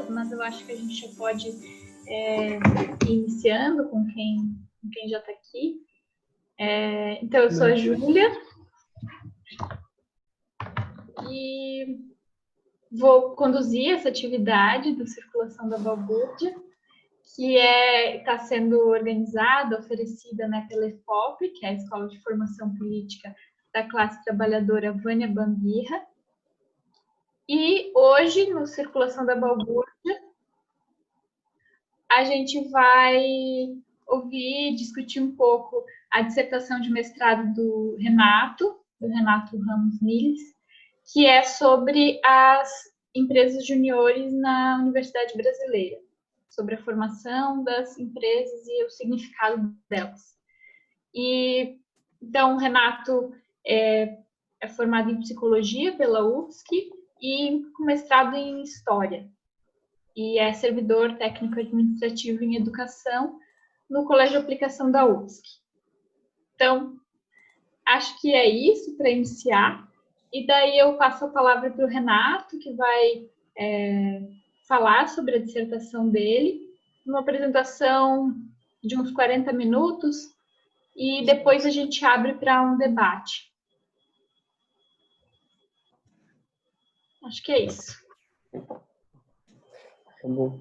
pessoas, mas eu acho que a gente já pode ir iniciando com quem já está aqui. Então, eu sou a Júlia e vou conduzir essa atividade do Circulação da Balbúrdia, que está sendo organizada, oferecida, né, pela EFOP, que é a Escola de Formação Política da Classe Trabalhadora Vânia Bambirra. E hoje, no Circulação da Balbúrdia, a gente vai ouvir, discutir um pouco a dissertação de mestrado do Renato Ramos Niles, que é sobre as empresas juniores na Universidade Brasileira, sobre a formação das empresas e o significado delas. E, então, o Renato é formado em Psicologia pela UFSC e com mestrado em História. E é servidor técnico administrativo em Educação no Colégio de Aplicação da UFSC. Então, acho que é isso para iniciar. E daí eu passo a palavra para o Renato, que vai falar sobre a dissertação dele, uma apresentação de uns 40 minutos, e depois a gente abre para um debate. Acho que é isso. Tá bom.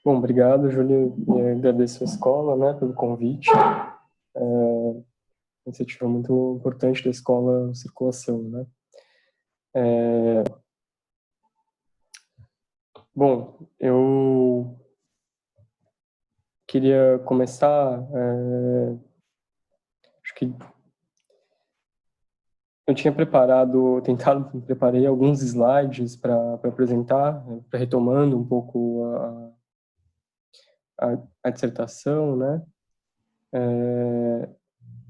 Bom, obrigado, Júlia. Agradeço a escola, né, pelo convite. Iniciativa muito importante da escola Circulação, né. Bom, eu queria começar, acho que eu tinha preparei alguns slides para apresentar, retomando um pouco a dissertação, né?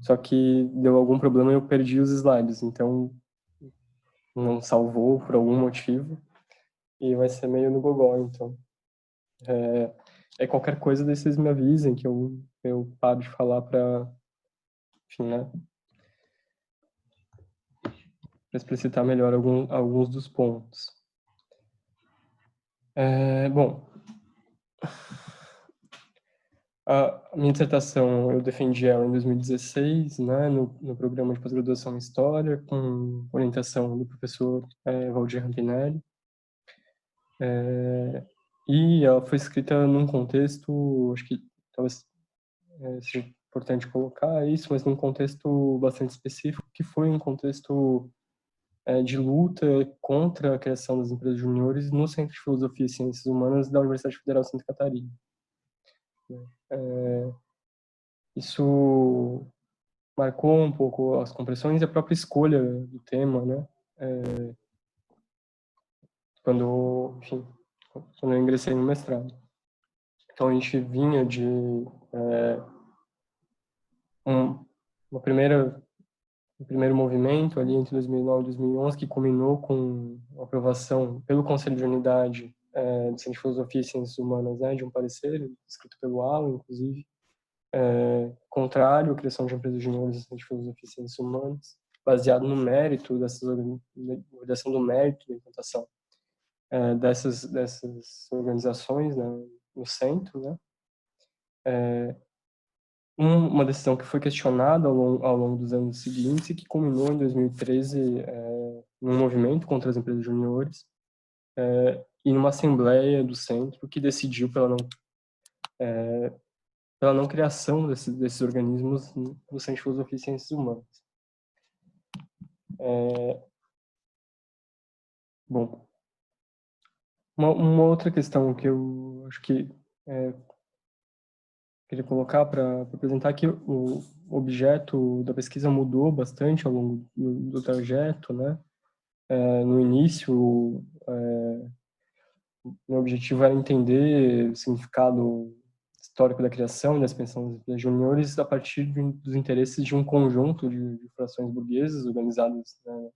Só que deu algum problema e eu perdi os slides, então não salvou por algum motivo e vai ser meio no gogó, então. Qualquer coisa desses me avisem que eu paro de falar para, enfim, né? Para explicitar melhor alguns dos pontos. Bom, a minha dissertação eu defendi ela em 2016, né, no programa de pós-graduação em História, com orientação do professor Valdir Rampinelli. E ela foi escrita num contexto, acho que talvez seja importante colocar isso, mas num contexto bastante específico, que foi um contexto de luta contra a criação das empresas juniores no Centro de Filosofia e Ciências Humanas da Universidade Federal de Santa Catarina. Isso marcou um pouco as compressões e a própria escolha do tema, né? Quando eu ingressei no mestrado. Então, a gente vinha de um primeiro movimento ali entre 2009 e 2011, que culminou com a aprovação pelo Conselho de Unidade do Centro de Filosofia e Ciências Humanas, né, de um parecer, escrito pelo Alan, inclusive, contrário à criação de empresas juniores do Centro de Filosofia e Ciências Humanas, baseado no mérito da validação do mérito da implantação dessas organizações, né, no centro, né. Uma decisão que foi questionada ao longo dos anos seguintes e que culminou em 2013 num movimento contra as empresas juniores e numa assembleia do centro que decidiu pela não criação desses organismos no Centro de Filosofia e Ciências Humanas. Bom, uma outra questão que eu acho que queria colocar para apresentar que o objeto da pesquisa mudou bastante ao longo do trajeto, né? No início, meu objetivo era entender o significado histórico da criação e da expansão das empresas juniores a partir dos interesses de um conjunto de frações burguesas organizadas, né,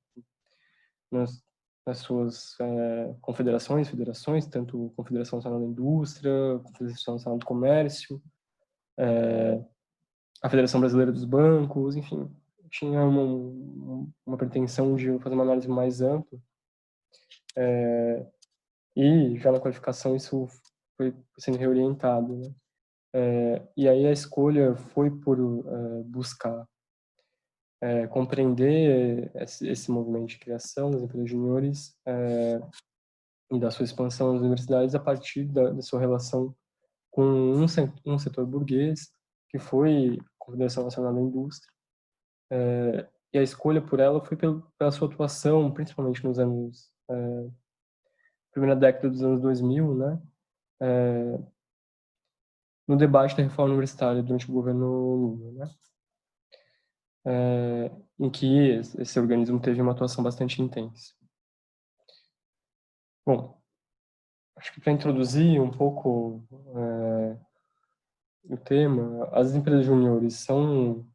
nas suas confederações, federações, tanto a Confederação Nacional da Indústria, a Confederação Nacional do Comércio, a Federação Brasileira dos Bancos, enfim, tinha uma pretensão de fazer uma análise mais ampla E já na qualificação isso foi sendo reorientado, né? E aí a escolha foi por buscar compreender esse movimento de criação das empresas juniores e da sua expansão nas universidades a partir da sua relação com um setor burguês, que foi a Confederação Nacional da Indústria. E a escolha por ela foi pela sua atuação, principalmente nos anos, primeira década dos anos 2000, né? No debate da reforma universitária durante o governo Lula, né? Em que esse organismo teve uma atuação bastante intensa. Bom, acho que para introduzir um pouco o tema, as empresas juniores são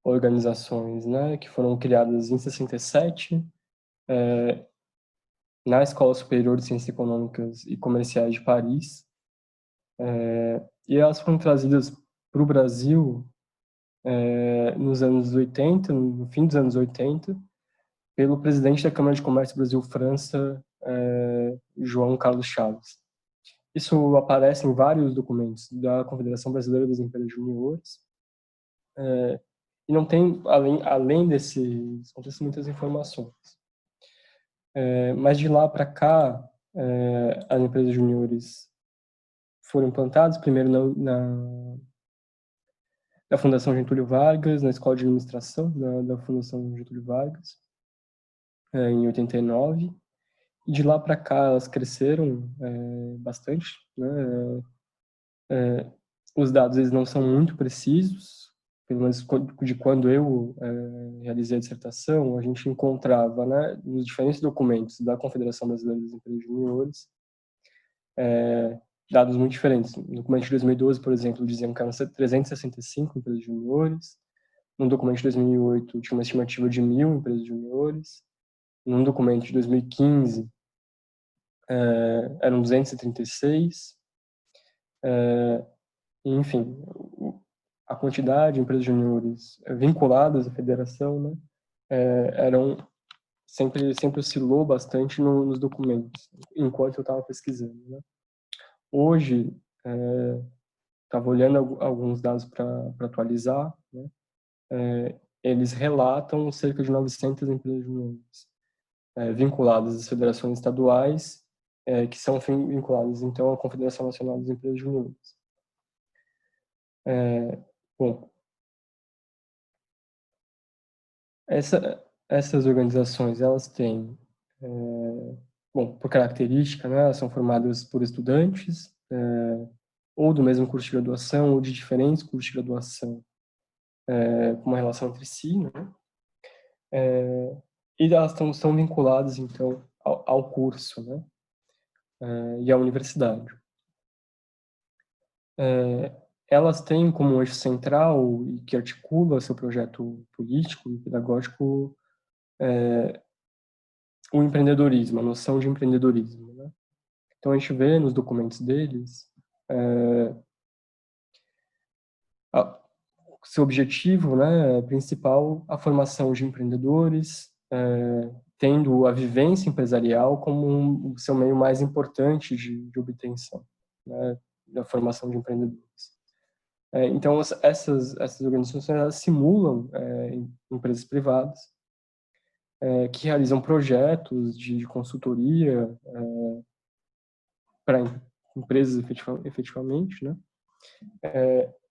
organizações, né, que foram criadas em 67 na Escola Superior de Ciências Econômicas e Comerciais de Paris, e elas foram trazidas para o Brasil nos anos 80, no fim dos anos 80, pelo presidente da Câmara de Comércio Brasil-França, João Carlos Chaves. Isso aparece em vários documentos da Confederação Brasileira das Empresas Juniores, e não tem, além desses contextos, muitas informações. Mas de lá para cá, as empresas juniores foram implantadas, primeiro na Fundação Getúlio Vargas, na Escola de Administração da Fundação Getúlio Vargas, em 89. E de lá para cá elas cresceram bastante, né? Os dados eles não são muito precisos, pelo menos de quando eu realizei a dissertação, a gente encontrava, né, nos diferentes documentos da Confederação Brasileira das Empresas Juniores, dados muito diferentes. No documento de 2012, por exemplo, diziam que eram 365 empresas juniores. No documento de 2008, tinha uma estimativa de 1.000 empresas juniores. Num documento de 2015, eram 236. Enfim, a quantidade de empresas juniores vinculadas à federação, né, sempre oscilou bastante nos documentos, enquanto eu estava pesquisando, né. Hoje, estava olhando alguns dados para atualizar, né, eles relatam cerca de 900 empresas juniores vinculadas às federações estaduais, que são vinculadas, então, à Confederação Nacional das Empresas Juniores. Bom, essas organizações, elas têm, bom, por característica, né, elas são formadas por estudantes, ou do mesmo curso de graduação, ou de diferentes cursos de graduação, com uma relação entre si, né? E elas são vinculadas, então, ao curso, né? E à universidade. Elas têm como eixo central e que articula seu projeto político e pedagógico o empreendedorismo, a noção de empreendedorismo, né? Então, a gente vê nos documentos deles seu objetivo, né, principal, a formação de empreendedores, tendo a vivência empresarial como o seu meio mais importante de obtenção, né, da formação de empreendedores. Então, essas organizações elas simulam empresas privadas que realizam projetos de consultoria para empresas efetivamente, né?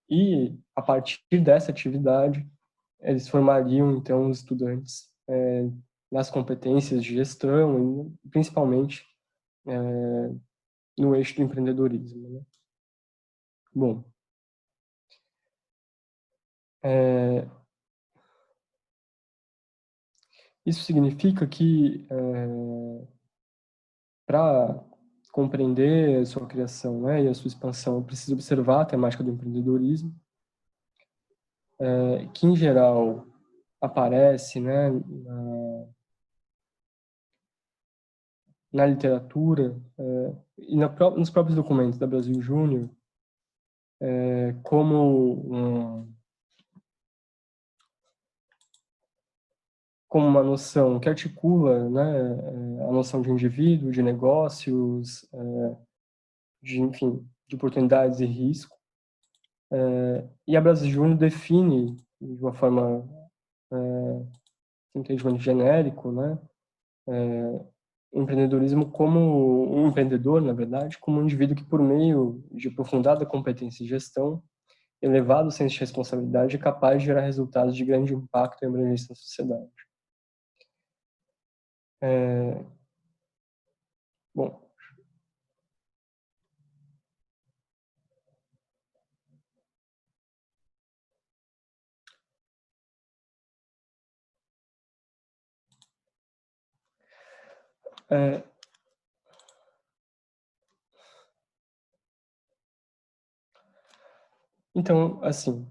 E, a partir dessa atividade, eles formariam, então, os estudantes nas competências de gestão e, principalmente, no eixo do empreendedorismo, né? Bom, isso significa que, para compreender a sua criação, né, e a sua expansão, eu preciso observar a temática do empreendedorismo, que, em geral, aparece, né, na literatura e nos próprios documentos da Brasil Júnior, como como uma noção que articula, né, a noção de indivíduo, de negócios, enfim, de oportunidades e risco. E a Brasil Júnior define, de uma forma, um entendimento genérico, né, o empreendedorismo como um empreendedor, na verdade, como um indivíduo que, por meio de aprofundada competência e gestão, elevado senso de responsabilidade, é capaz de gerar resultados de grande impacto e abrangência na sociedade. Bom, então, assim,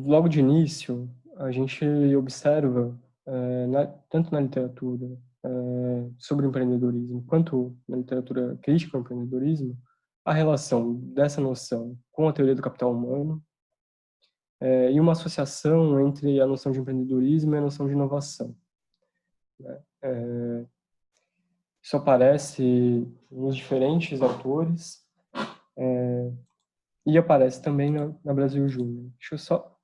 logo de início, a gente observa, tanto na literatura sobre empreendedorismo, quanto na literatura crítica ao empreendedorismo, a relação dessa noção com a teoria do capital humano, e uma associação entre a noção de empreendedorismo e a noção de inovação, né? Isso aparece nos diferentes autores, e aparece também na Brasil Júnior. Acho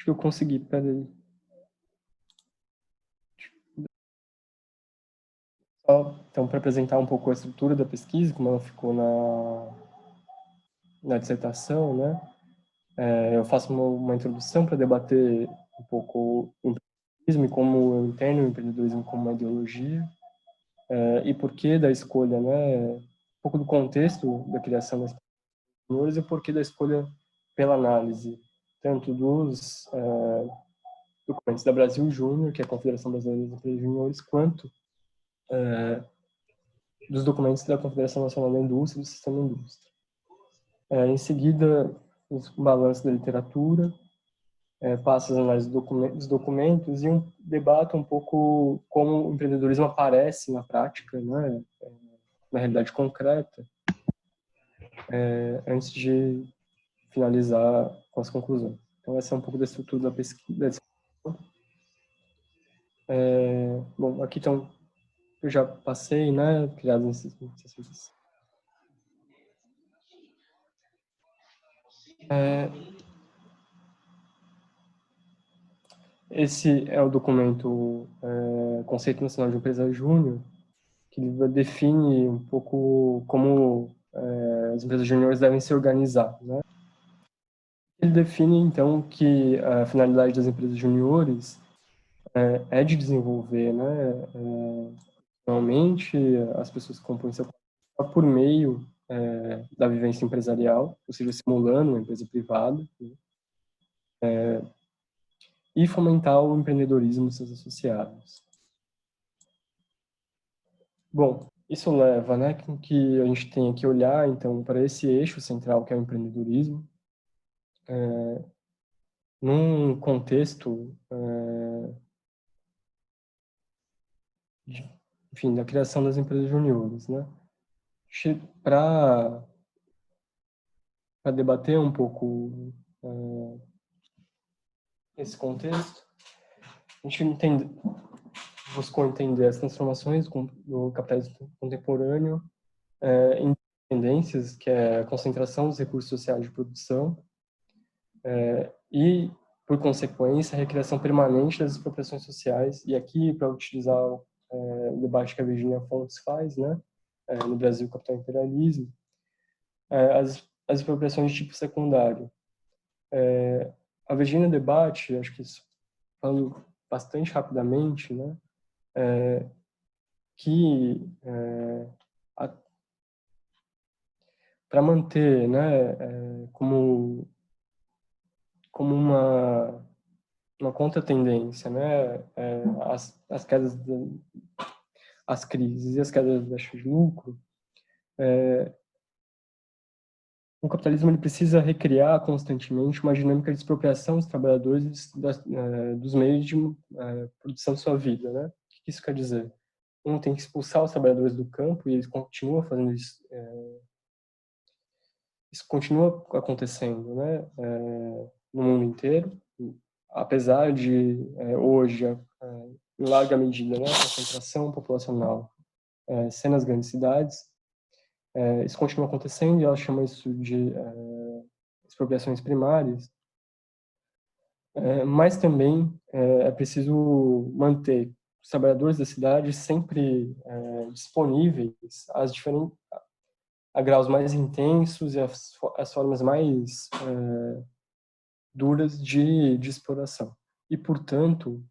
que eu consegui, peraí. Então, para apresentar um pouco a estrutura da pesquisa, como ela ficou na dissertação, né? Eu faço uma introdução para debater um pouco o empreendedorismo e como eu entendo o empreendedorismo como uma ideologia, e por que da escolha, né? Um pouco do contexto da criação das empresas e o porquê da escolha pela análise, tanto dos documentos da Brasil Júnior, que é a Confederação Brasileira das Empresas Júniores, quanto dos documentos da Confederação Nacional da Indústria e do Sistema Indústria. Em seguida, os balanços da literatura, passa as análises dos documentos e debate um pouco como o empreendedorismo aparece na prática, né, na realidade concreta, antes de finalizar com as conclusões. Então, essa é um pouco da estrutura da pesquisa. Bom, aqui então, eu já passei, né, criados nesses esse é o documento Conceito Nacional de Empresa Júnior, que define um pouco como as empresas júniores devem se organizar, né? Ele define, então, que a finalidade das empresas júniores é de desenvolver, né, realmente as pessoas que compõem seu capital por meio da vivência empresarial, ou seja, simulando uma empresa privada, né, e fomentar o empreendedorismo dos seus associados. Bom, isso leva, né, com que a gente tenha que olhar, então, para esse eixo central que é o empreendedorismo, num contexto, enfim, da criação das empresas juniores, né? Para debater um pouco esse contexto, a gente buscou entender as transformações do capitalismo contemporâneo em tendências, que é a concentração dos recursos sociais de produção, e, por consequência, a recriação permanente das expropriações sociais. E aqui, para utilizar o debate que a Virginia Fontes faz, né, no Brasil, capital imperialismo, as expropriações de tipo secundário. A Virginia debate, acho que isso, falando bastante rapidamente, né, que para manter, né, como uma contratendência, né, as quedas, as crises e as quedas das taxas de lucro, o capitalismo ele precisa recriar constantemente uma dinâmica de expropriação dos trabalhadores dos meios de produção de sua vida, né? O que isso quer dizer? Um tem que expulsar os trabalhadores do campo e eles continuam fazendo isso. Isso continua acontecendo, né? No mundo inteiro. apesar de hoje, em larga medida, né, a concentração populacional ser nas grandes cidades, isso continua acontecendo e ela chama isso de expropriações primárias, mas também é preciso manter os trabalhadores da cidade sempre disponíveis a graus mais intensos e as formas mais duras de exploração. E, portanto,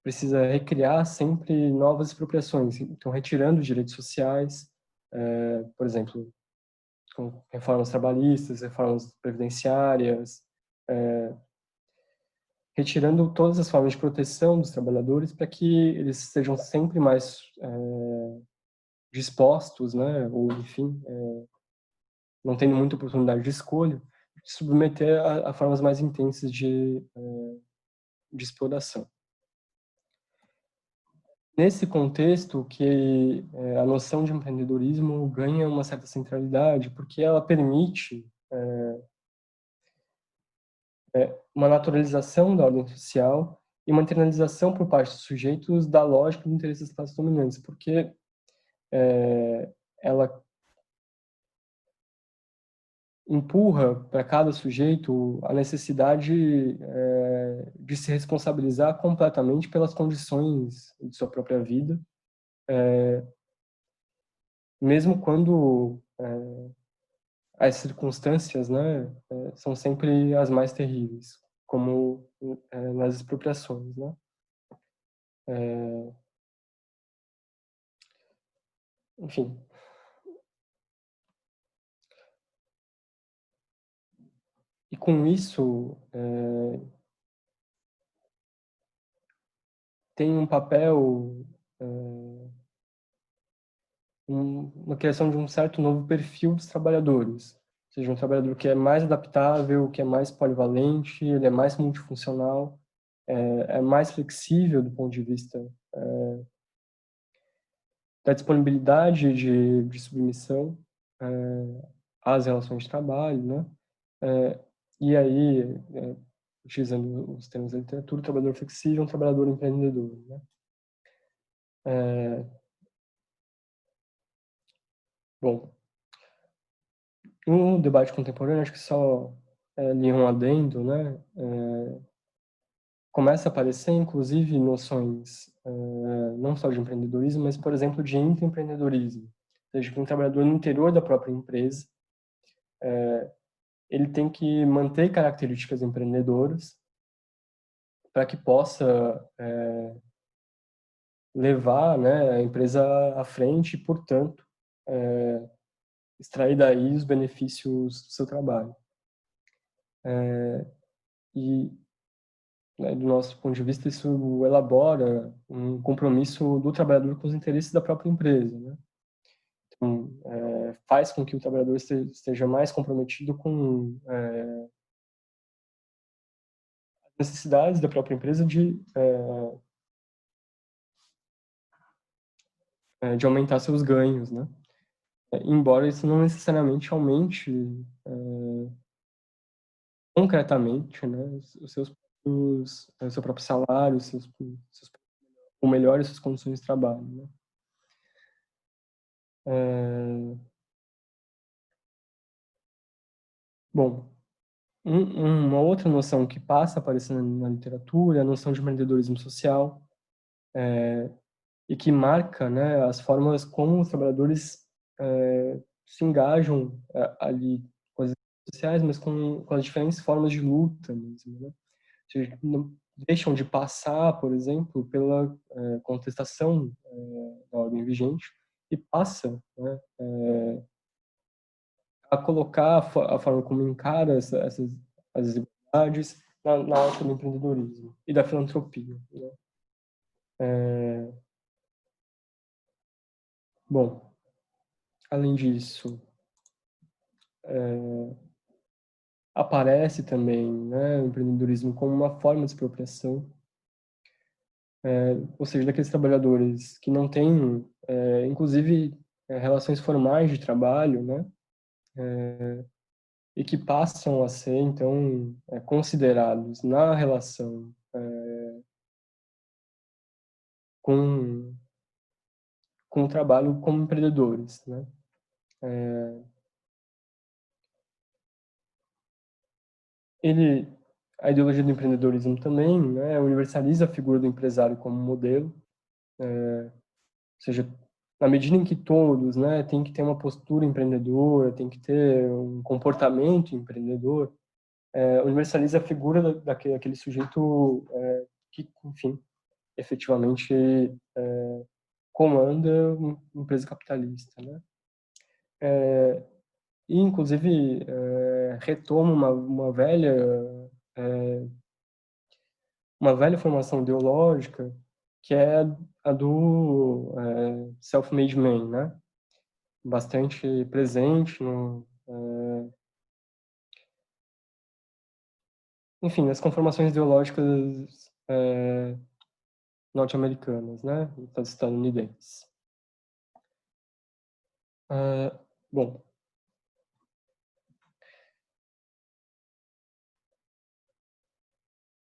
precisa recriar sempre novas expropriações, então retirando direitos sociais, por exemplo, com reformas trabalhistas, reformas previdenciárias, retirando todas as formas de proteção dos trabalhadores para que eles sejam sempre mais dispostos, né, ou enfim, não tendo muita oportunidade de escolha, de submeter a formas mais intensas de exploração. Nesse contexto que a noção de empreendedorismo ganha uma certa centralidade, porque ela permite uma naturalização da ordem social e uma internalização por parte dos sujeitos da lógica do interesse das classes dominantes, porque ela empurra para cada sujeito a necessidade de se responsabilizar completamente pelas condições de sua própria vida, mesmo quando as circunstâncias, né, são sempre as mais terríveis, como nas expropriações, né? Enfim. E com isso, tem um papel, uma criação de um certo novo perfil dos trabalhadores. Ou seja, um trabalhador que é mais adaptável, que é mais polivalente, ele é mais multifuncional, é mais flexível do ponto de vista da disponibilidade de submissão às relações de trabalho, né? E aí, utilizando os termos da literatura, o trabalhador flexível é um trabalhador empreendedor, né? Bom, no debate contemporâneo, acho que só ali um adendo, né? Começa a aparecer, inclusive, noções não só de empreendedorismo, mas, por exemplo, de intraempreendedorismo. Ou seja, que um trabalhador no interior da própria empresa, ele tem que manter características empreendedoras para que possa levar, né, a empresa à frente e, portanto, extrair daí os benefícios do seu trabalho. E, né, do nosso ponto de vista, isso elabora um compromisso do trabalhador com os interesses da própria empresa, né? Então, faz com que o trabalhador esteja mais comprometido com as necessidades da própria empresa de aumentar seus ganhos, né? Embora isso não necessariamente aumente concretamente, né, o seu próprio salário, ou melhore suas condições de trabalho, né? Bom, uma outra noção que passa aparecendo na literatura é a noção de empreendedorismo social, e que marca, né, as formas como os trabalhadores se engajam ali com as sociais, mas com as diferentes formas de luta mesmo, né? Ou seja, não deixam de passar, por exemplo, pela contestação da ordem vigente e passa, né, a colocar a forma como encara as desigualdades na ótica do empreendedorismo e da filantropia, né? Bom, além disso, aparece também, né, o empreendedorismo como uma forma de expropriação, ou seja, daqueles trabalhadores que não têm, inclusive, relações formais de trabalho, né, e que passam a ser, então, considerados na relação com, com o trabalho como empreendedores, né? Ele, a ideologia do empreendedorismo também, né, universaliza a figura do empresário como modelo, ou seja, na medida em que todos, né, tem que ter uma postura empreendedora, tem que ter um comportamento empreendedor, universaliza a figura daquele sujeito que, enfim, efetivamente comanda uma empresa capitalista, né? E, inclusive, retoma uma velha formação ideológica, que é a do self-made man, né? Bastante presente enfim, nas conformações ideológicas norte-americanas, né? Estadunidenses. Bom,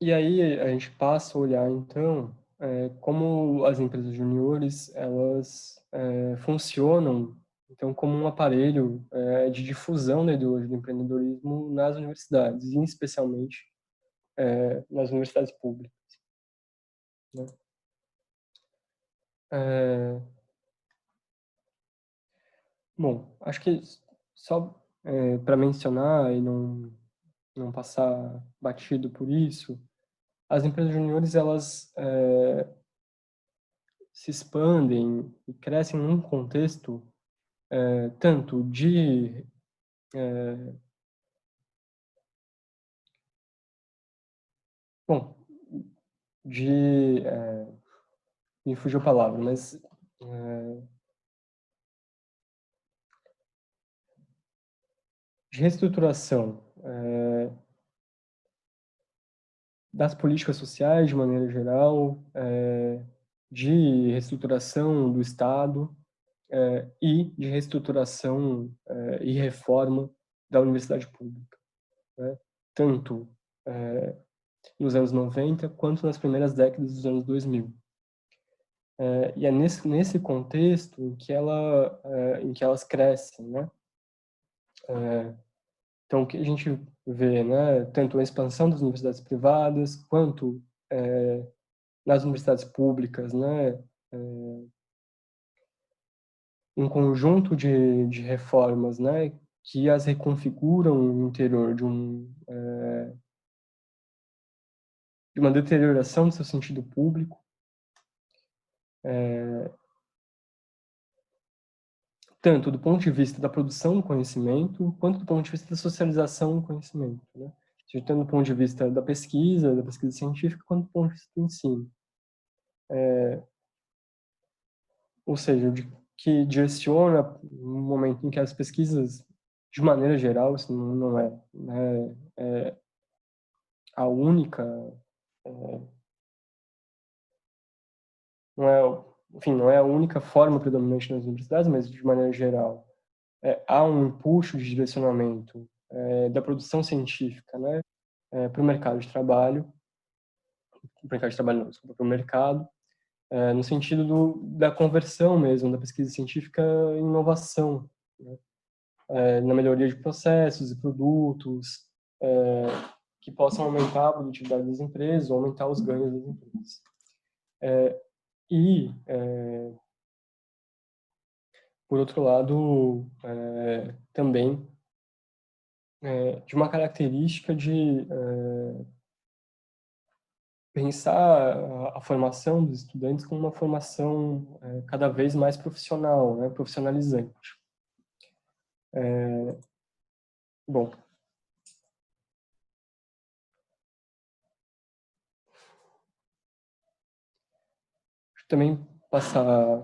e aí a gente passa a olhar, então, como as empresas juniores, elas funcionam, então, como um aparelho de difusão da ideologia do empreendedorismo nas universidades, e especialmente nas universidades públicas, né? É, bom, acho que só para mencionar e não passar batido por isso, as empresas juniores, elas se expandem e crescem num contexto tanto bom, de, me fugiu a palavra, mas de reestruturação das políticas sociais de maneira geral, de reestruturação do Estado e de reestruturação e reforma da universidade pública, né? Tanto nos anos 90 quanto nas primeiras décadas dos anos 2000. E é nesse contexto em que elas crescem, né? Então, o que a gente vê, né, tanto a expansão das universidades privadas, quanto nas universidades públicas, né, um conjunto de reformas, né, que as reconfiguram no interior de uma deterioração do seu sentido público, tanto do ponto de vista da produção do conhecimento, quanto do ponto de vista da socialização do conhecimento, né? Seja, tanto do ponto de vista da pesquisa científica, quanto do ponto de vista do ensino. Ou seja, que direciona no momento em que as pesquisas, de maneira geral, isso não é, né, a única, não é, enfim, não é a única forma predominante nas universidades, mas de maneira geral, há um empuxo de direcionamento da produção científica, né, para o mercado de trabalho, não, desculpa, para o mercado, no sentido da conversão mesmo da pesquisa científica em inovação, né? Na melhoria de processos e produtos, que possam aumentar a produtividade das empresas, ou aumentar os ganhos das empresas. E, por outro lado, também de uma característica de pensar a formação dos estudantes como uma formação cada vez mais profissional, né, profissionalizante. Bom, também passar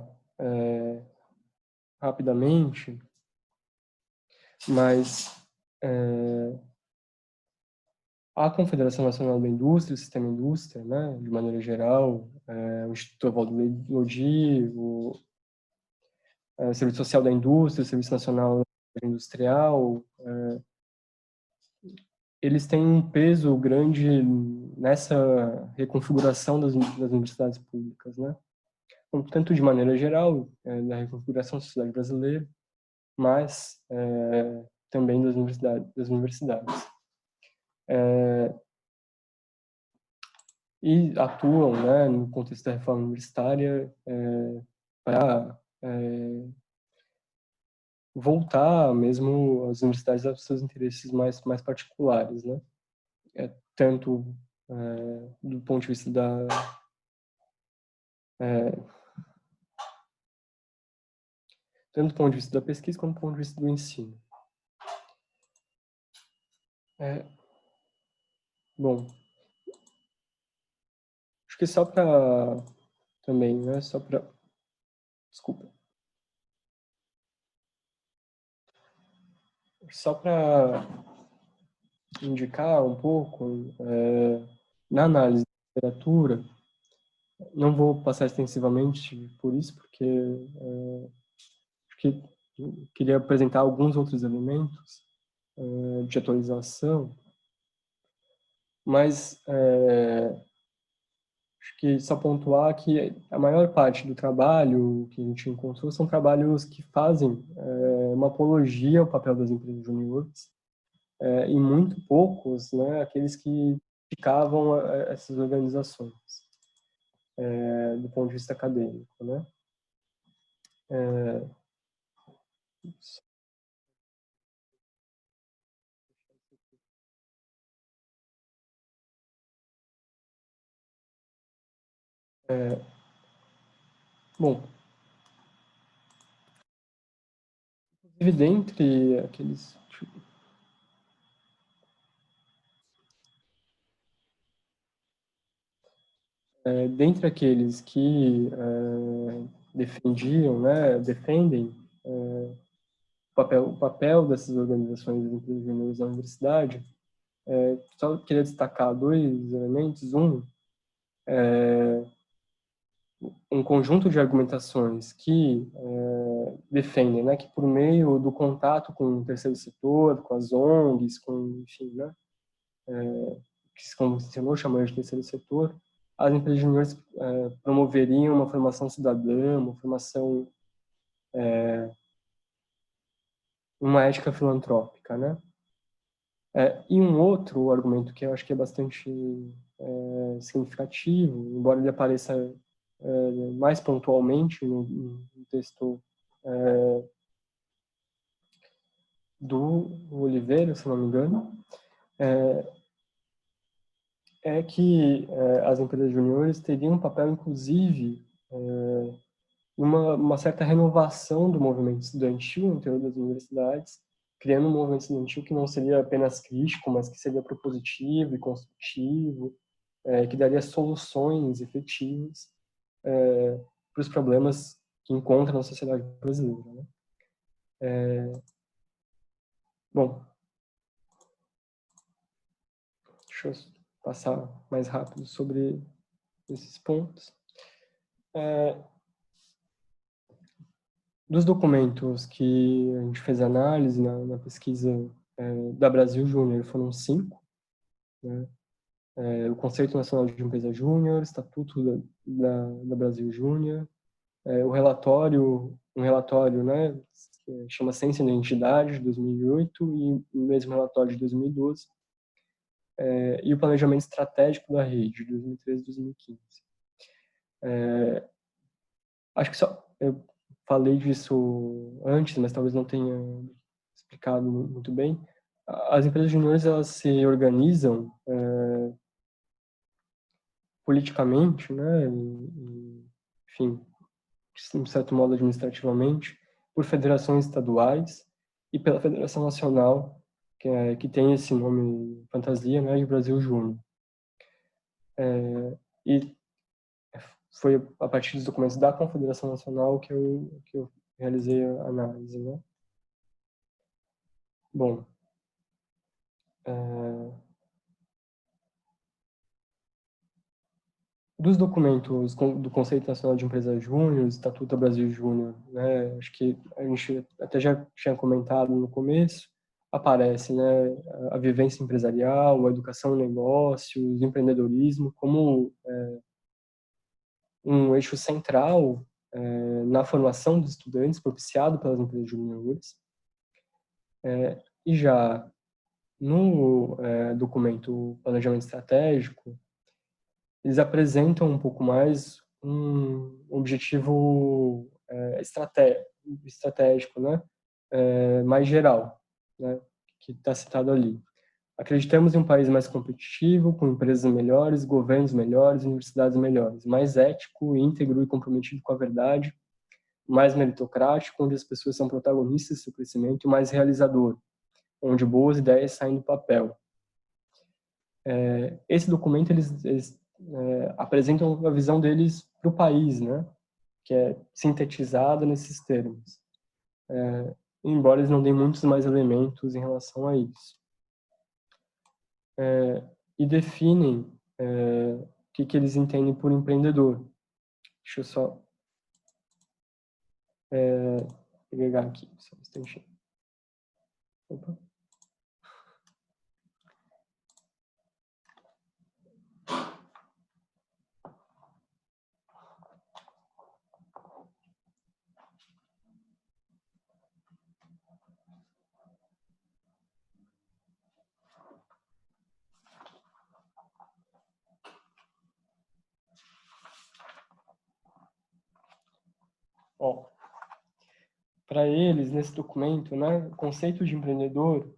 rapidamente, mas a Confederação Nacional da Indústria, o Sistema Indústria, né, de maneira geral, o Instituto Oswaldo Lodi, o Serviço Social da Indústria, o Serviço Nacional Industrial, eles têm um peso grande nessa reconfiguração das universidades públicas, né? Tanto de maneira geral, da reconfiguração da sociedade brasileira, mas também das universidades. E atuam, né, no contexto da reforma universitária para voltar mesmo as universidades aos seus interesses mais particulares, né? Tanto do ponto de vista tanto do ponto de vista da pesquisa quanto do ponto de vista do ensino. Bom, acho que só para também, né? Desculpa. Só para indicar um pouco, na análise da literatura, não vou passar extensivamente por isso, porque acho que queria apresentar alguns outros elementos de atualização, mas acho que só pontuar que a maior parte do trabalho que a gente encontrou são trabalhos que fazem uma apologia ao papel das empresas juniores, e muito poucos, né, aqueles que criticavam essas organizações, do ponto de vista acadêmico, né? Bom, inclusive dentre aqueles dentre aqueles que defendiam, né, defendem o papel dessas organizações das empresas juniores na universidade, só queria destacar dois elementos. Um conjunto de argumentações que defendem, né, que por meio do contato com o terceiro setor, com as ONGs, com, enfim, né, que, como você mencionou, chamamos de terceiro setor, as empresas juniores promoveriam uma formação cidadã, uma formação, uma ética filantrópica, né? E um outro argumento que eu acho que é bastante significativo, embora ele apareça mais pontualmente no texto do Oliveira, se não me engano, é que as empresas juniores teriam um papel, inclusive, uma certa renovação do movimento estudantil no interior das universidades, criando um movimento estudantil que não seria apenas crítico, mas que seria propositivo e construtivo, que daria soluções efetivas para os problemas que encontra na sociedade brasileira, né? Bom, deixa eu passar mais rápido sobre esses pontos. Dos documentos que a gente fez análise na pesquisa da Brasil Júnior, foram 5, né? O Conceito Nacional de Empresa Júnior, Estatuto da Brasil Júnior, um relatório, né, que chama Ciência e Identidade, de 2008, e o mesmo relatório de 2012, e o Planejamento Estratégico da Rede, de 2013 e 2015. Acho que eu falei disso antes, mas talvez não tenha explicado muito bem. As empresas juniores, elas se organizam politicamente, né, enfim, de um certo modo administrativamente, por federações estaduais e pela Federação Nacional, que tem esse nome fantasia, né, de Brasil Júnior. E foi a partir dos documentos da Confederação Nacional que eu realizei a análise, né? Bom, dos documentos do Conceito Nacional de Empresa Júnior, Estatuto da Brasil Júnior, né? Acho que a gente até já tinha comentado no começo, aparece, né, a vivência empresarial, a educação em negócios, o empreendedorismo como um eixo central na formação dos estudantes, propiciado pelas empresas juniores. E já no documento Planejamento Estratégico, eles apresentam um pouco mais um objetivo estratégico, né, mais geral, né, que está citado ali. Acreditamos em um país mais competitivo, com empresas melhores, governos melhores, universidades melhores, mais ético, íntegro e comprometido com a verdade, mais meritocrático, onde as pessoas são protagonistas do seu crescimento, e mais realizador, onde boas ideias saem do papel. Esse documento, eles apresentam a visão deles para o país, né? Que é sintetizada nesses termos. Embora eles não deem muitos mais elementos em relação a isso. E definem o que eles entendem por empreendedor. Deixa eu só pegar aqui, só um instantinho. Opa. Para eles, nesse documento, né, o conceito de empreendedor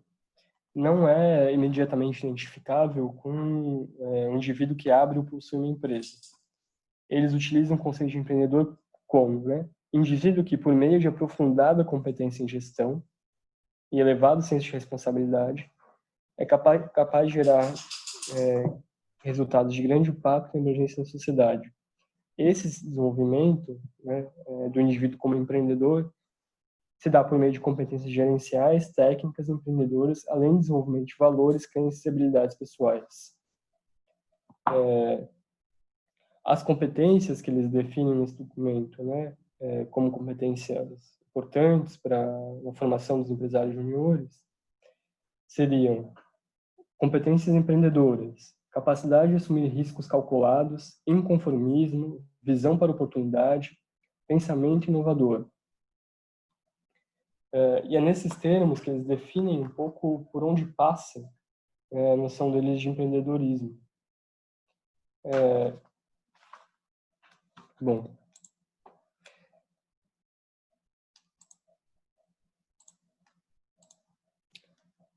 não é imediatamente identificável com um indivíduo que abre ou possui uma empresa. Eles utilizam o conceito de empreendedor como, né, indivíduo que, por meio de aprofundada competência em gestão e elevado senso de responsabilidade, é capaz de gerar resultados de grande impacto e emergência na sociedade. Esse desenvolvimento, né, do indivíduo como empreendedor se dá por meio de competências gerenciais, técnicas, empreendedoras, além do desenvolvimento de valores, crenças e habilidades pessoais. As competências que eles definem nesse documento, né, como competências importantes para a formação dos empresários juniores, seriam competências empreendedoras, capacidade de assumir riscos calculados, inconformismo, visão para oportunidade, pensamento inovador. E é nesses termos que eles definem um pouco por onde passa a noção deles de empreendedorismo. Bom,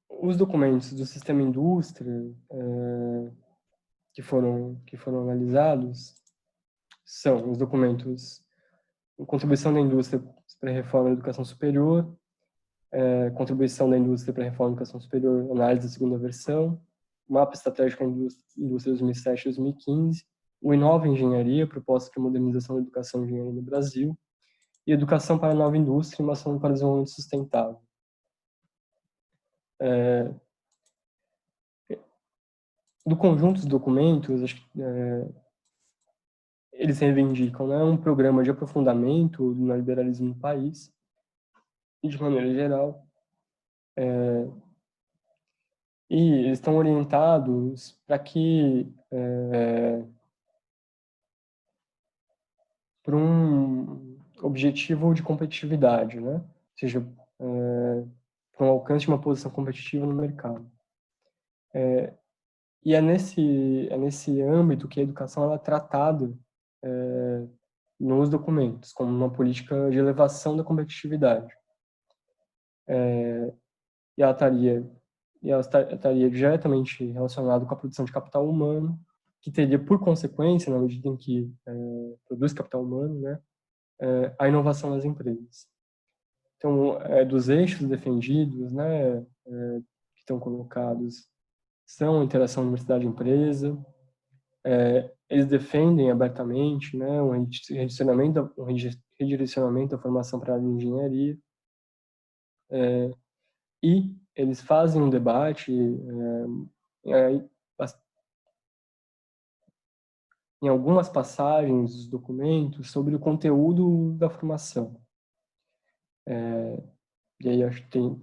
os documentos do sistema indústria que foram analisados são os documentos Contribuição da Indústria para a Reforma da Educação Superior, Contribuição da Indústria para a Reforma da Educação Superior, análise da segunda versão, Mapa Estratégico da Indústria 2007-2015, o Inova Engenharia, Proposta de Modernização da Educação e Engenharia no Brasil, e Educação para a Nova Indústria e uma Ação para o Desenvolvimento Sustentável. Do conjunto dos documentos, acho que, eles reivindicam, né, um programa de aprofundamento do neoliberalismo no país, e de maneira geral, e eles estão orientados para que para um objetivo de competitividade, né? Ou seja, para um alcance de uma posição competitiva no mercado. E é nesse âmbito que a educação ela é tratada nos documentos, como uma política de elevação da competitividade. E ela estaria diretamente relacionada com a produção de capital humano, que teria, por consequência, na medida em que produz capital humano, né, a inovação das empresas. Então, dos eixos defendidos, né, que estão colocados, são a interação universidade-empresa. Eles defendem abertamente, né, um redirecionamento da formação para a área de engenharia. E eles fazem um debate em algumas passagens dos documentos sobre o conteúdo da formação. E aí acho que tem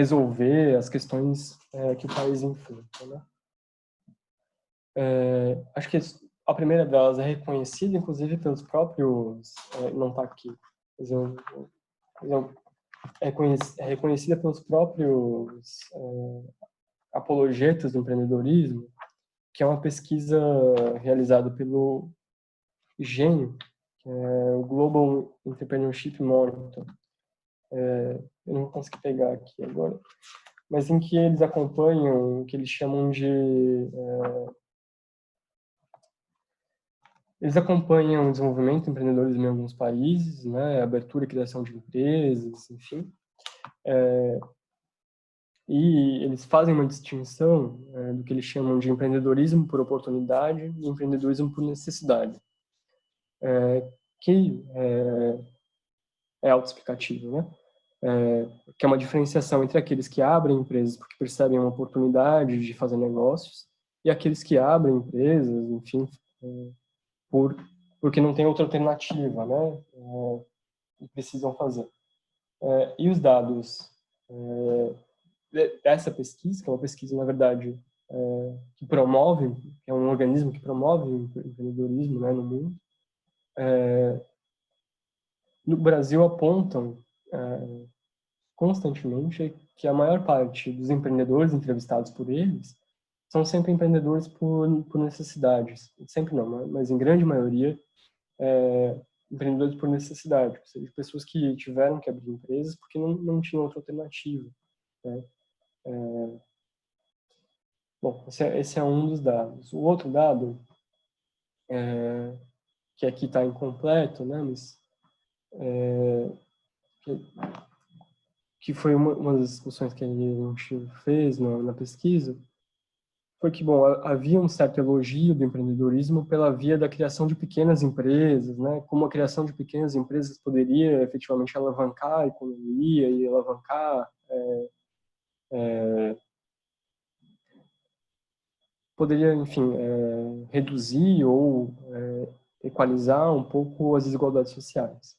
resolver as questões que o país enfrenta, né? Acho que a primeira delas é reconhecida, inclusive, pelos próprios... não está aqui. É reconhecida pelos próprios apologetas do empreendedorismo, que é uma pesquisa realizada pelo GEM, que é o Global Entrepreneurship Monitor. Eu não vou conseguir pegar aqui agora, mas em que eles acompanham o que eles chamam de... Eles acompanham o desenvolvimento do empreendedorismo em alguns países, né, abertura e criação de empresas, enfim. E eles fazem uma distinção do que eles chamam de empreendedorismo por oportunidade e empreendedorismo por necessidade, que é autoexplicativo, né? Que é uma diferenciação entre aqueles que abrem empresas porque percebem uma oportunidade de fazer negócios e aqueles que abrem empresas, enfim, porque não tem outra alternativa, né? E precisam fazer. E os dados dessa pesquisa, que é uma pesquisa, na verdade, que promove, que é um organismo que promove o empreendedorismo, né, no mundo, no Brasil apontam constantemente que a maior parte dos empreendedores entrevistados por eles são sempre empreendedores por necessidades. Sempre não, mas em grande maioria, empreendedores por necessidade, ou seja, pessoas que tiveram que abrir empresas porque não tinham outra alternativa, né? Bom, esse é um dos dados. O outro dado, que aqui está incompleto, né, mas que foi uma das discussões que a gente fez na pesquisa, foi que, bom, havia um certo elogio do empreendedorismo pela via da criação de pequenas empresas, né, como a criação de pequenas empresas poderia efetivamente alavancar a economia e alavancar poderia, enfim, reduzir ou equalizar um pouco as desigualdades sociais.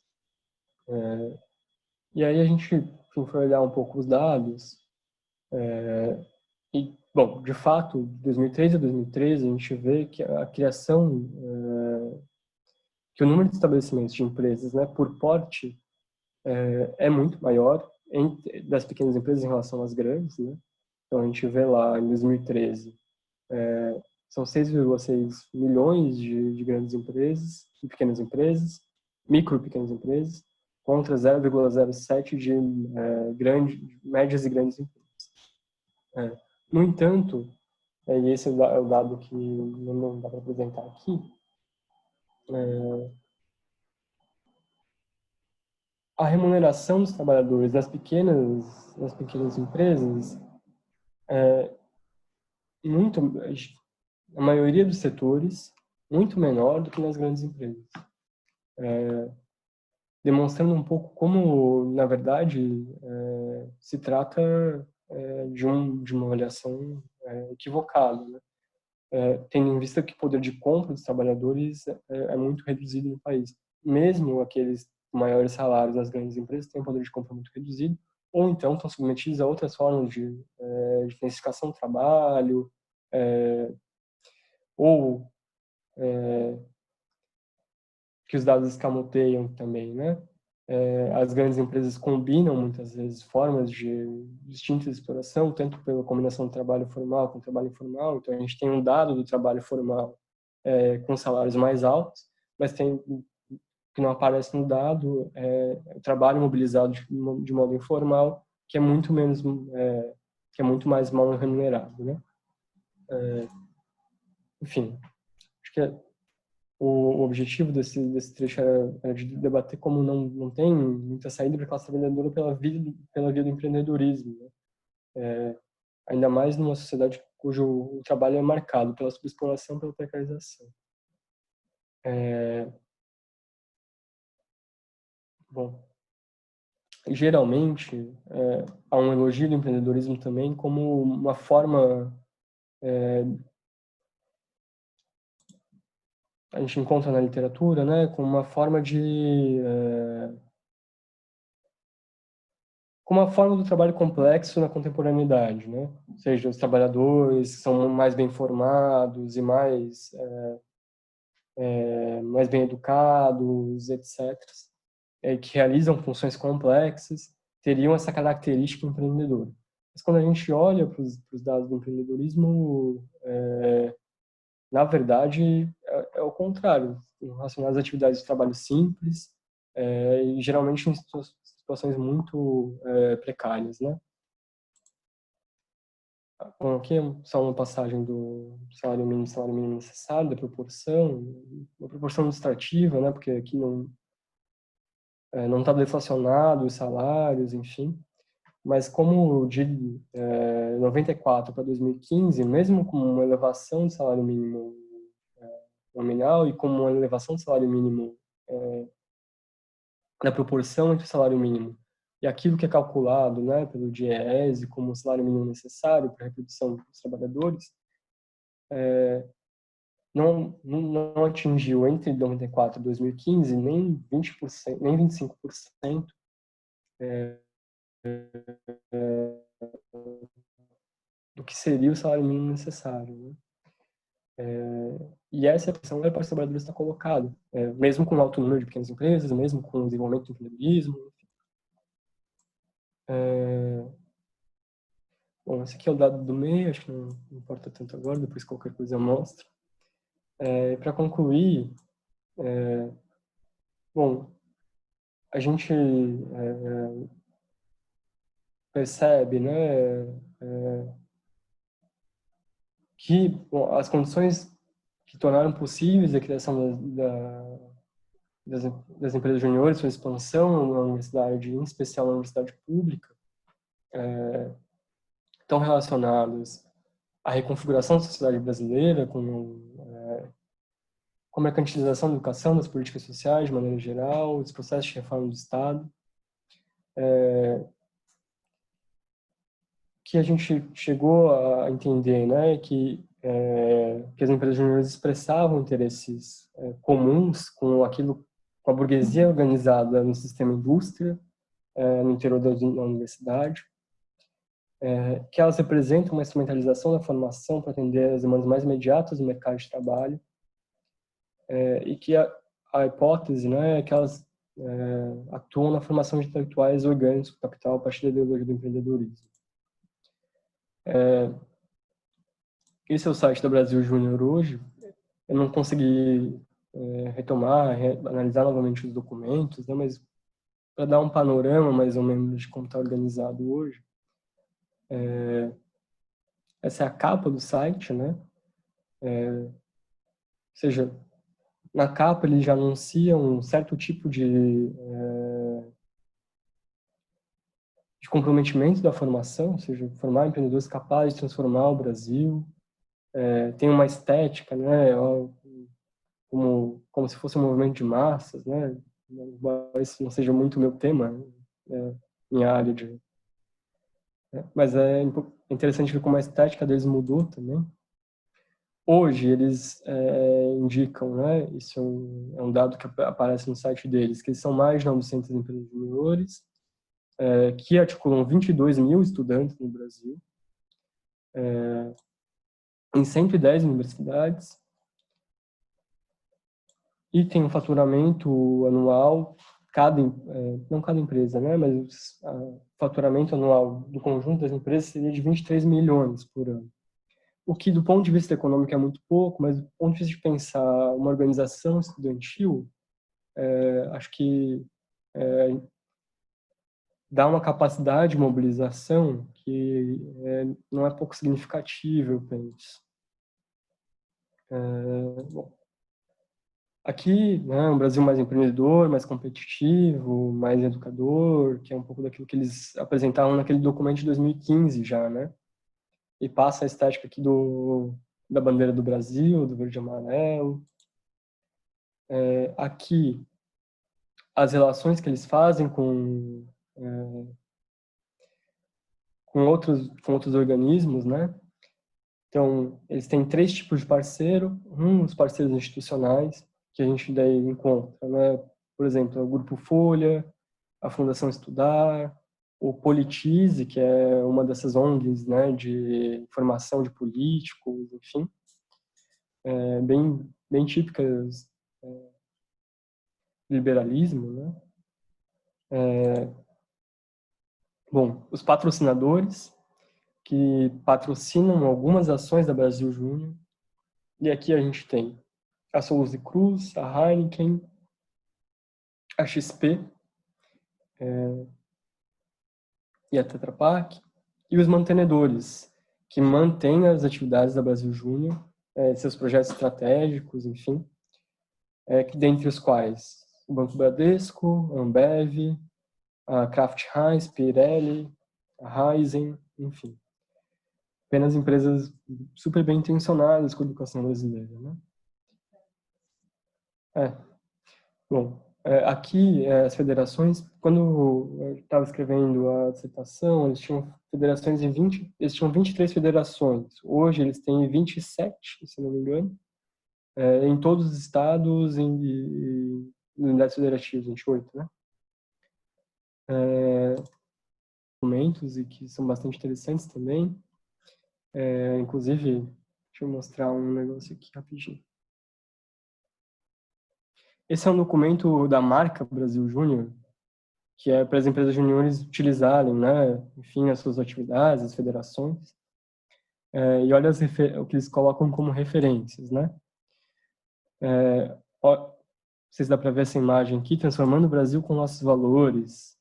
E aí a gente, enfim, foi olhar um pouco os dados e, bom, de fato, de 2003 a 2013, a gente vê que a criação, que o número de estabelecimentos de empresas, né, por porte, é muito maior das pequenas empresas em relação às grandes, né? Então a gente vê lá em 2013 são 6,6 milhões de grandes empresas, de pequenas empresas, micro e pequenas empresas, contra 0,07 de médias e grandes empresas. No entanto, e esse é o dado que não dá para apresentar aqui, a remuneração dos trabalhadores das pequenas empresas muito, a maioria dos setores, muito menor do que nas grandes empresas. Demonstrando um pouco como, na verdade, se trata de uma avaliação equivocada, né? Tendo em vista que o poder de compra dos trabalhadores é muito reduzido no país. Mesmo aqueles maiores salários das grandes empresas têm um poder de compra muito reduzido, ou então estão submetidos a outras formas de intensificação do trabalho, ou que os dados escamoteiam também, né? As grandes empresas combinam muitas vezes formas distintas de exploração, tanto pela combinação do trabalho formal com o trabalho informal. Então a gente tem um dado do trabalho formal com salários mais altos, mas tem que não aparece no dado o trabalho mobilizado de modo informal, que é muito menos que é muito mais mal remunerado, né? Enfim, acho que o objetivo desse trecho era de debater como não tem muita saída para a classe trabalhadora pela via do empreendedorismo, né? Ainda mais numa sociedade cujo o trabalho é marcado pela subexploração, pela precarização. Bom, geralmente há um elogio do empreendedorismo também como uma forma a gente encontra na literatura, né, como uma forma como a forma do trabalho complexo na contemporaneidade, né? Ou seja, os trabalhadores são mais bem formados e mais bem educados, etc., que realizam funções complexas, teriam essa característica empreendedora. Mas quando a gente olha para os dados do empreendedorismo, na verdade, é o contrário, relacionadas às atividades de trabalho simples, e geralmente em situações muito precárias, né? Bom, aqui é só uma passagem do salário mínimo necessário, da proporção, uma proporção ilustrativa, né? Porque aqui não está deflacionado os salários, enfim. Mas como de 94 para 2015, mesmo com uma elevação do salário mínimo nominal e com uma elevação do salário mínimo na proporção entre o salário mínimo e aquilo que é calculado, né, pelo DIEESE como o salário mínimo necessário para a reprodução dos trabalhadores, não atingiu entre 94 e 2015 nem 20%, nem 25% do que seria o salário mínimo necessário, né? E essa pressão para os trabalhadores está colocada, mesmo com o alto número de pequenas empresas, mesmo com o desenvolvimento do empreendedorismo. Bom, esse aqui é o dado do meio, acho que não importa tanto agora, depois qualquer coisa eu mostro. Para concluir, bom, a gente percebe, né, que bom, as condições que tornaram possíveis a criação das empresas juniores, sua expansão na universidade, em especial na universidade pública, estão relacionadas à reconfiguração da sociedade brasileira, com a mercantilização da educação, das políticas sociais, de maneira geral, os processos de reforma do Estado, que a gente chegou a entender, né, que as empresas juniores expressavam interesses comuns com a burguesia organizada no sistema indústria, no interior da universidade, que elas representam uma instrumentalização da formação para atender as demandas mais imediatas do mercado de trabalho, e que a hipótese, né, é que elas atuam na formação de intelectuais orgânicos do capital a partir da ideologia do empreendedorismo. Esse é o site da Brasil Júnior hoje. Eu não consegui retomar, analisar novamente os documentos, né, mas para dar um panorama mais ou menos de como está organizado hoje, essa é a capa do site, né? Ou seja, na capa ele já anuncia um certo tipo de comprometimento da formação, ou seja, formar empreendedores capazes de transformar o Brasil. Tem uma estética, né? Como se fosse um movimento de massas, né? Embora isso não seja muito o meu tema, minha área de... Mas é interessante ver como a estética deles mudou também. Hoje, eles indicam, né? Isso é um dado que aparece no site deles, que eles são mais de 900 empresas juniores, que articulam 22 mil estudantes no Brasil, em 110 universidades, e tem um faturamento anual, não cada empresa, né, mas o faturamento anual do conjunto das empresas seria de 23 milhões por ano. O que, do ponto de vista econômico, é muito pouco, mas do ponto de vista de pensar uma organização estudantil, acho que dá uma capacidade de mobilização que não é pouco significativa, eu penso. Bom, aqui, né, um Brasil mais empreendedor, mais competitivo, mais educador, que é um pouco daquilo que eles apresentavam naquele documento de 2015 já, né? E passa a estética aqui da bandeira do Brasil, do verde e amarelo. Aqui, as relações que eles fazem com outros organismos, né? Então, eles têm 3 tipos de parceiro. Os parceiros institucionais, que a gente daí encontra, né? Por exemplo, o Grupo Folha, a Fundação Estudar, o Politize, que é uma dessas ONGs, né, de formação de políticos, enfim, bem típicas do liberalismo, né? Bom, os patrocinadores, que patrocinam algumas ações da Brasil Júnior, e aqui a gente tem a Souza Cruz, a Heineken, a XP e a Tetra Pak, e os mantenedores, que mantêm as atividades da Brasil Júnior, seus projetos estratégicos, enfim, dentre os quais o Banco Bradesco, a Ambev, a Kraft Heinz, Pirelli, a Raizen, enfim. Apenas empresas super bem intencionadas com a educação brasileira, né? Bom, aqui as federações, quando eu estava escrevendo a dissertação, eles tinham federações eles tinham 23 federações. Hoje eles têm 27, se não me engano, em todos os estados e unidades federativas, 28, né? Documentos e que são bastante interessantes também. Inclusive, deixa eu mostrar um negócio aqui rapidinho. Esse é um documento da marca Brasil Júnior, que é para as empresas juniores utilizarem, né, enfim, as suas atividades, as federações. E olha o que eles colocam como referências, né? Vocês dá para ver essa imagem aqui, transformando o Brasil com nossos valores.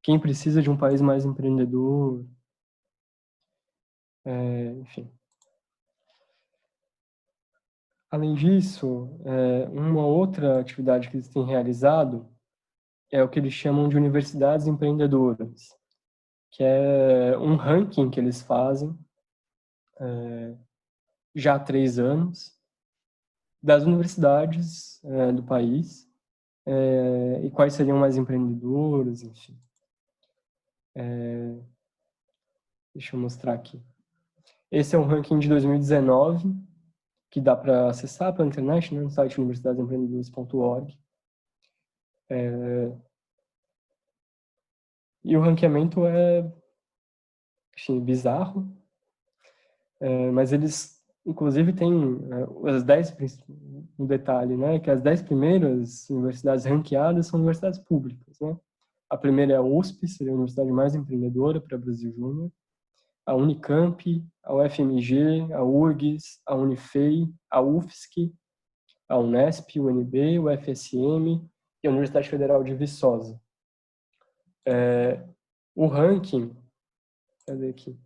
Quem precisa de um país mais empreendedor. Enfim. Além disso, uma outra atividade que eles têm realizado é o que eles chamam de universidades empreendedoras, que é um ranking que eles fazem já há 3 anos das universidades do país e quais seriam mais empreendedoras, enfim. Deixa eu mostrar aqui. Esse é um ranking de 2019, que dá para acessar pela internet, né, no site universidadesempreendedoras.org. E o ranqueamento enfim, bizarro, mas eles, inclusive, têm as 10, um detalhe, né, que as 10 primeiras universidades ranqueadas são universidades públicas, né? A primeira é a USP, seria a universidade mais empreendedora para Brasil Júnior. A Unicamp, a UFMG, a URGS, a Unifei, a UFSC, a Unesp, o UNB, o FSM e a Universidade Federal de Viçosa. O ranking, cadê aqui?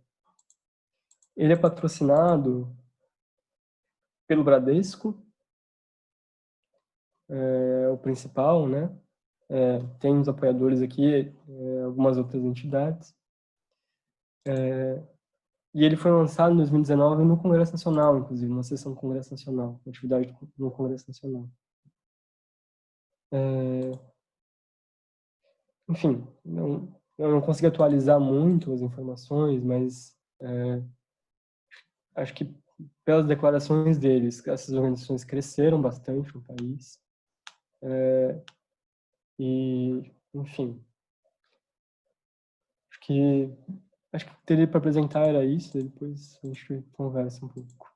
Ele é patrocinado pelo Bradesco, o principal, né? Tem os apoiadores aqui, algumas outras entidades. E ele foi lançado em 2019 no Congresso Nacional, inclusive, uma sessão do Congresso Nacional, uma atividade no Congresso Nacional. Enfim, eu não consegui atualizar muito as informações, mas acho que pelas declarações deles, essas organizações cresceram bastante no país. E, enfim, acho que teria para apresentar era isso, depois a gente conversa um pouco.